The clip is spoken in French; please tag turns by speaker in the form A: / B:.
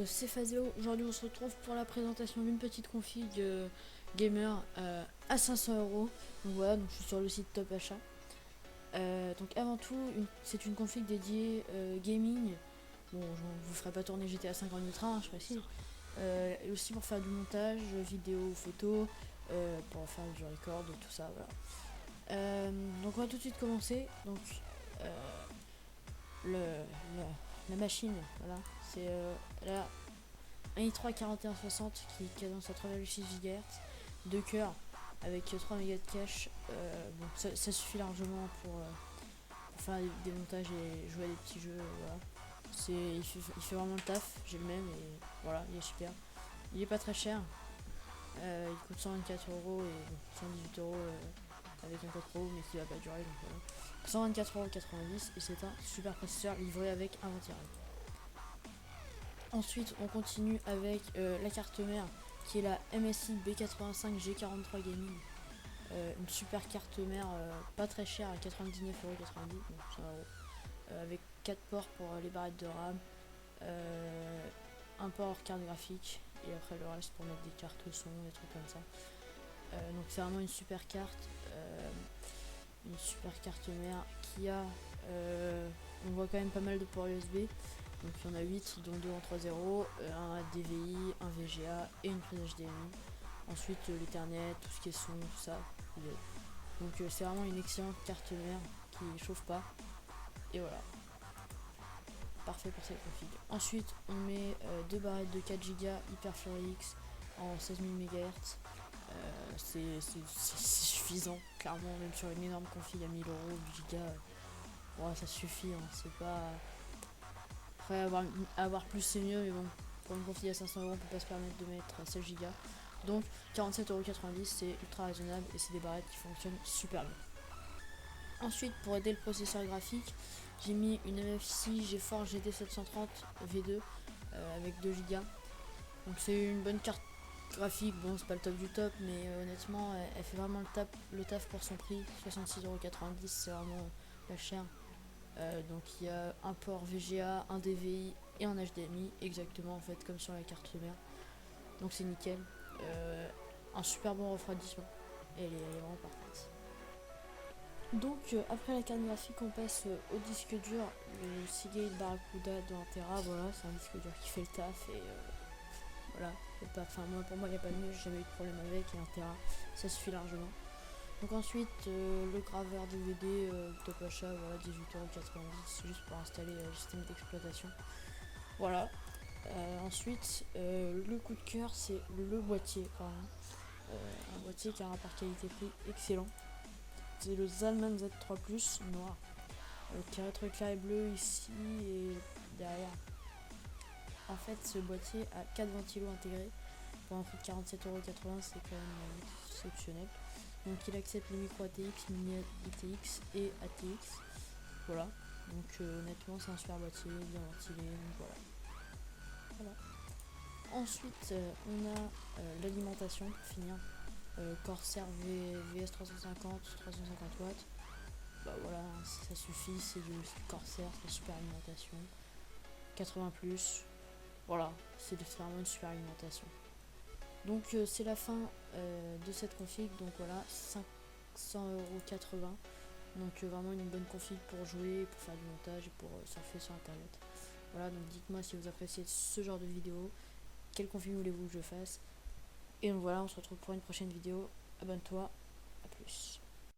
A: c'est Fazeo. Aujourd'hui on se retrouve pour la présentation d'une petite config gamer à 500 €. Donc voilà, donc je suis sur le site Top Achat. Donc avant tout, c'est une config dédiée gaming. Bon, je vous ferai pas tourner GTA 5 en ultra, je précise. Et aussi pour faire du montage, vidéo, photo, pour faire du record, tout ça, voilà. Donc on va tout de suite commencer. Donc la machine, voilà, c'est la un i3 4160 qui cadence à 3,6 GHz, 2 cœurs avec 3 mégas de cache. Bon, ça suffit largement pour faire des montages et jouer à des petits jeux. Voilà. Il fait vraiment le taf, j'ai le même et voilà, il est super. Il est pas très cher, il coûte 124 € et 118 € avec un code pro, mais qui va pas durer, donc voilà. 124,90 € et c'est un super processeur livré avec un ventirail. Ensuite on continue avec la carte mère qui est la MSI B85 G43 Gaming. Une super carte mère pas très chère à 99,90 €, donc 100 €, avec 4 ports pour les barrettes de RAM, un port carte graphique et après le reste pour mettre des cartes son, des trucs comme ça. Donc c'est vraiment une super carte mère qui a on voit quand même pas mal de ports USB. Donc il y en a 8 dont 2 en 3.0, un DVI, un VGA et une prise HDMI. Ensuite l'Ethernet, tout ce qui est son, tout ça. Donc c'est vraiment une excellente carte mère qui chauffe pas. Et voilà. Parfait pour cette config. Ensuite on met deux barrettes de 4 Go HyperFury-X en 16 000 MHz. C'est suffisant, clairement, même sur une énorme config à 1000 € du giga. Bon, ça suffit, hein, c'est pas. Après avoir plus c'est mieux, mais bon, pour une config à 500 € on peut pas se permettre de mettre 16 Go. Donc 47,90 € c'est ultra raisonnable et c'est des barrettes qui fonctionnent super bien. Ensuite pour aider le processeur graphique, j'ai mis une MFC GeForce GT 730 V2 avec 2 Go. Donc c'est une bonne carte graphique, bon c'est pas le top du top, mais honnêtement elle fait vraiment le taf pour son prix. 66,90 € c'est vraiment pas cher. Donc il y a un port VGA, un DVI et un HDMI, exactement en fait comme sur la carte mère. Donc c'est nickel. Un super bon refroidissement. Et elle est vraiment parfaite. Donc après la carte graphique on passe au disque dur, le Seagate Barracuda de 1 TB. Voilà, c'est un disque dur qui fait le taf et voilà. Pour moi il n'y a pas de mieux, j'ai jamais eu de problème avec, et 1 TB ça suffit largement. Donc ensuite le graveur DVD Top Achat, voilà, 18,90 € juste pour installer le système d'exploitation. Voilà. Ensuite le coup de cœur c'est le boîtier, un boîtier qui a un rapport qualité-prix excellent. C'est le Zalman Z3 Plus noir, qui a être clair et bleu ici et derrière. En fait ce boîtier a 4 ventilos intégrés pour un prix de 47,80 €, c'est quand même exceptionnel. Donc il accepte les micro ATX, mini ATX et ATX. Voilà. Donc honnêtement c'est un super boîtier, bien ventilé. Donc voilà. Ensuite on a l'alimentation pour finir. Corsair VS 350, 350 watts. Bah voilà, ça suffit, c'est du Corsair, c'est super alimentation. 80 plus. Voilà, c'est vraiment une super alimentation. Donc c'est la fin de cette config, donc voilà, 500,80 €. Donc vraiment une bonne config pour jouer, pour faire du montage et pour surfer sur internet. Voilà, donc dites-moi si vous appréciez ce genre de vidéo, quelle config voulez-vous que je fasse. Et donc voilà, on se retrouve pour une prochaine vidéo. Abonne-toi, à plus.